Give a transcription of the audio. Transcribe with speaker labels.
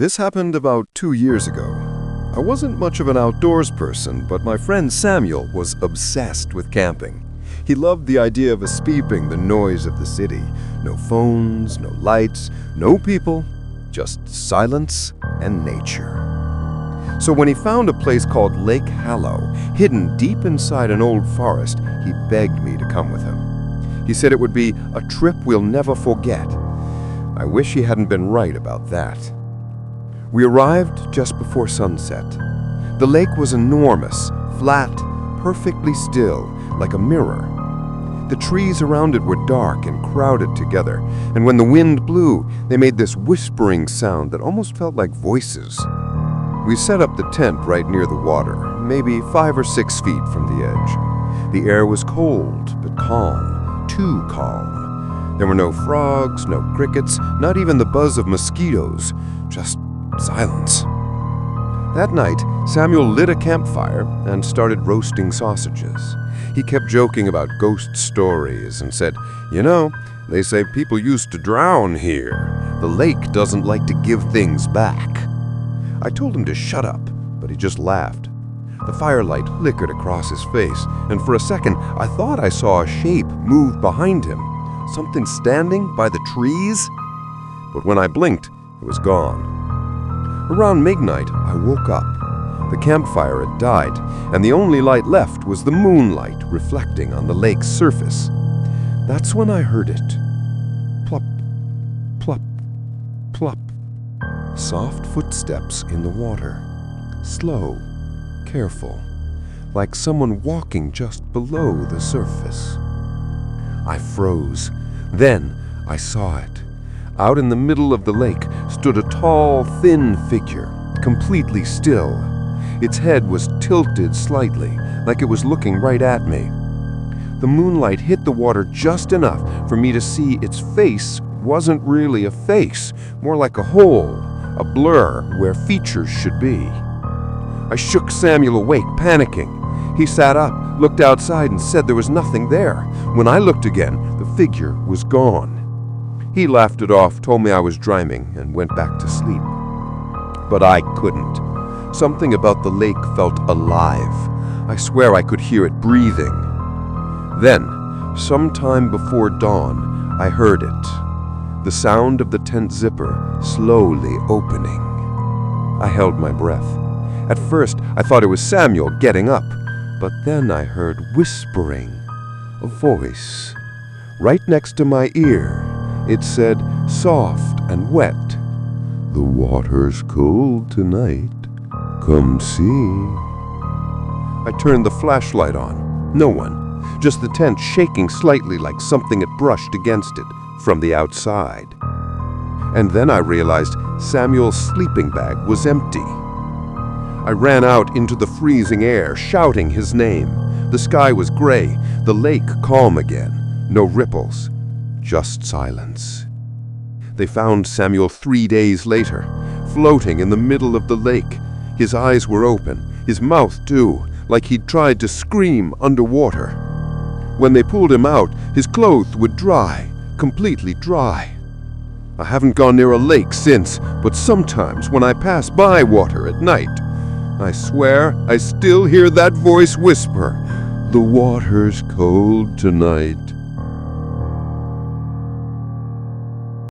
Speaker 1: This happened about 2 years ago. I wasn't much of an outdoors person, but my friend Samuel was obsessed with camping. He loved the idea of escaping the noise of the city. No phones, no lights, no people, just silence and nature. So when he found a place called Lake Hallow, hidden deep inside an old forest, he begged me to come with him. He said it would be a trip we'll never forget. I wish he hadn't been right about that. We arrived just before sunset. The lake was enormous, flat, perfectly still, like a mirror. The trees around it were dark and crowded together, and when the wind blew, they made this whispering sound that almost felt like voices. We set up the tent right near the water, maybe 5 or 6 feet from the edge. The air was cold, but calm, too calm. There were no frogs, no crickets, not even the buzz of mosquitoes, just silence. That night, Samuel lit a campfire and started roasting sausages. He kept joking about ghost stories and said, "You know, they say people used to drown here. The lake doesn't like to give things back." I told him to shut up, but he just laughed. The firelight flickered across his face, and for a second I thought I saw a shape move behind him, something standing by the trees. But when I blinked, it was gone. Around midnight, I woke up. The campfire had died, and the only light left was the moonlight reflecting on the lake's surface. That's when I heard it. Plop, plop, plop. Soft footsteps in the water. Slow, careful, like someone walking just below the surface. I froze. Then I saw it. Out in the middle of the lake stood a tall, thin figure, completely still. Its head was tilted slightly, like it was looking right at me. The moonlight hit the water just enough for me to see its face wasn't really a face, more like a hole, a blur where features should be. I shook Samuel awake, panicking. He sat up, looked outside, and said there was nothing there. When I looked again, the figure was gone. He laughed it off, told me I was dreaming, and went back to sleep. But I couldn't. Something about the lake felt alive. I swear I could hear it breathing. Then, sometime before dawn, I heard it. The sound of the tent zipper slowly opening. I held my breath. At first, I thought it was Samuel getting up, but then I heard whispering, a voice. Right next to my ear, it said, soft and wet, "The water's cold tonight. Come see." I turned the flashlight on. No one. Just the tent shaking slightly like something had brushed against it from the outside. And then I realized Samuel's sleeping bag was empty. I ran out into the freezing air, shouting his name. The sky was gray, the lake calm again. No ripples, just silence. They found Samuel 3 days later, floating in the middle of the lake. His eyes were open, his mouth too, like he'd tried to scream underwater. When they pulled him out, his clothes would dry, completely dry. I haven't gone near a lake since, but sometimes when I pass by water at night, I swear I still hear that voice whisper, "The water's cold tonight.